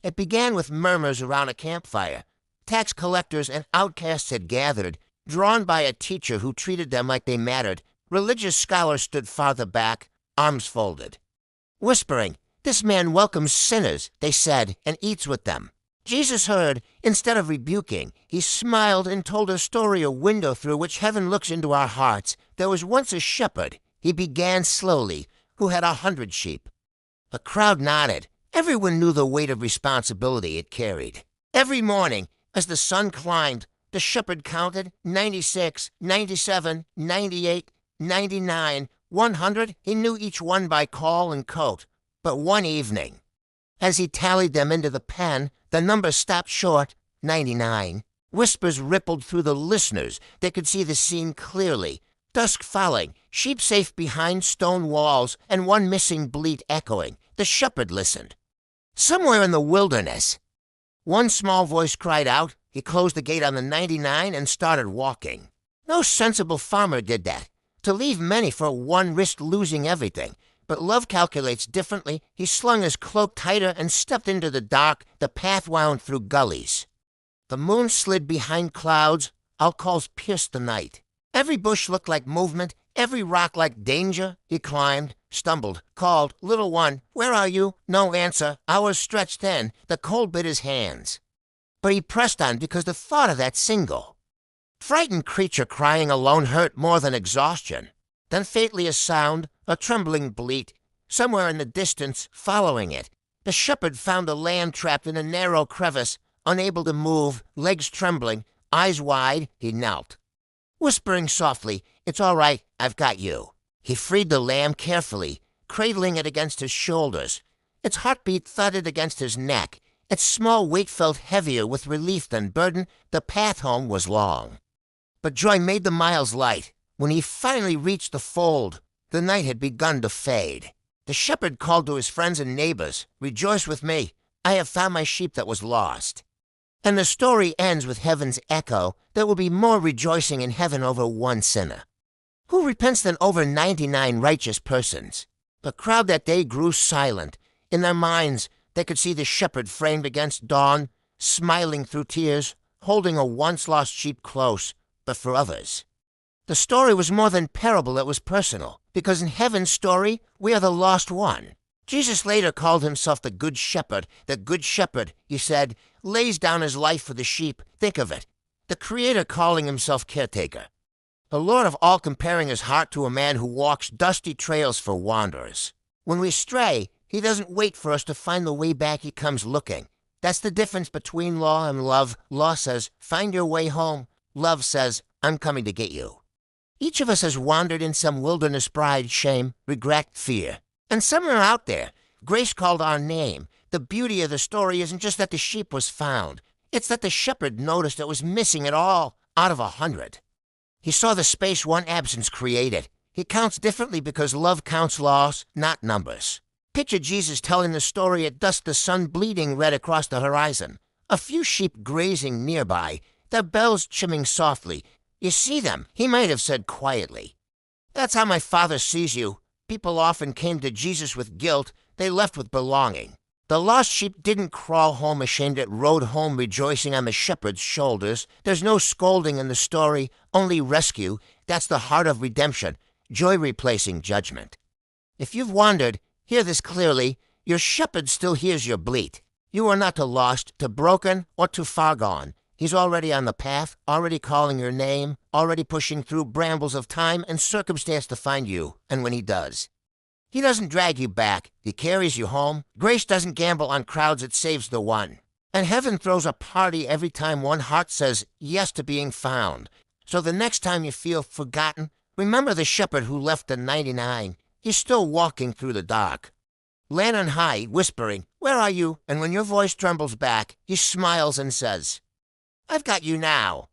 It began with murmurs around a campfire. Tax collectors and outcasts had gathered, drawn by a teacher who treated them like they mattered. Religious scholars stood farther back, arms folded. Whispering, "This man welcomes sinners," they said, "and eats with them." Jesus heard. Instead of rebuking, he smiled and told a story, a window through which heaven looks into our hearts. There was once a shepherd, he began slowly, who had 100 sheep. The crowd nodded. Everyone knew the weight of responsibility it carried. Every morning, as the sun climbed, the shepherd counted 96, 97, 98, 99, 100. He knew each one by call and coat. But one evening, as he tallied them into the pen, the number stopped short, 99. Whispers rippled through the listeners. They could see the scene clearly. Dusk falling, sheep safe behind stone walls, and one missing bleat echoing. The shepherd listened. Somewhere in the wilderness. One small voice cried out. He closed the gate on the 99 and started walking. No sensible farmer did that. To leave many for one risked losing everything. But love calculates differently. He slung his cloak tighter and stepped into the dark. The path wound through gullies. The moon slid behind clouds. Outcalls pierced the night. Every bush looked like movement, every rock like danger. He climbed, stumbled, called, "Little one, where are you?" No answer. Hours stretched thin. The cold bit his hands. But he pressed on because the thought of that single, frightened creature crying alone hurt more than exhaustion. Then faintly a sound, a trembling bleat, somewhere in the distance, following it. The shepherd found a lamb trapped in a narrow crevice, unable to move, legs trembling, eyes wide. He knelt. Whispering softly, "It's all right, I've got you." He freed the lamb carefully, cradling it against his shoulders. Its heartbeat thudded against his neck. Its small weight felt heavier with relief than burden. The path home was long. But joy made the miles light. When he finally reached the fold, the night had begun to fade. The shepherd called to his friends and neighbors, "Rejoice with me. I have found my sheep that was lost." And the story ends with heaven's echo. There will be more rejoicing in heaven over one sinner. Who repents than over 99 righteous persons? The crowd that day grew silent. In their minds, they could see the shepherd framed against dawn, smiling through tears, holding a once-lost sheep close, but for others. The story was more than parable, it was personal, because in heaven's story, we are the lost one. Jesus later called himself the Good Shepherd. The Good Shepherd, he said, lays down his life for the sheep. Think of it. The Creator calling himself caretaker. The Lord of all comparing his heart to a man who walks dusty trails for wanderers. When we stray, he doesn't wait for us to find the way back. He comes looking. That's the difference between law and love. Law says, "Find your way home." Love says, "I'm coming to get you." Each of us has wandered in some wilderness, pride, shame, regret, fear. And somewhere out there, grace called our name. The beauty of the story isn't just that the sheep was found. It's that the shepherd noticed it was missing it all out of 100. He saw the space one absence created. He counts differently because love counts loss, not numbers. Picture Jesus telling the story at dusk, the sun bleeding red across the horizon. A few sheep grazing nearby, their bells chiming softly. "You see them," he might have said quietly. "That's how my Father sees you." People often came to Jesus with guilt. They left with belonging. The lost sheep didn't crawl home ashamed. It rode home rejoicing on the shepherd's shoulders. There's no scolding in the story, only rescue. That's the heart of redemption, joy replacing judgment. If you've wandered, hear this clearly. Your shepherd still hears your bleat. You are not too lost, too broken, or too far gone. He's already on the path, already calling your name, already pushing through brambles of time and circumstance to find you. And when he does, he doesn't drag you back. He carries you home. Grace doesn't gamble on crowds. It saves the one. And heaven throws a party every time one heart says yes to being found. So the next time you feel forgotten, remember the shepherd who left the 99. He's still walking through the dark. Land on high, whispering, "Where are you?" And when your voice trembles back, he smiles and says, "I've got you now."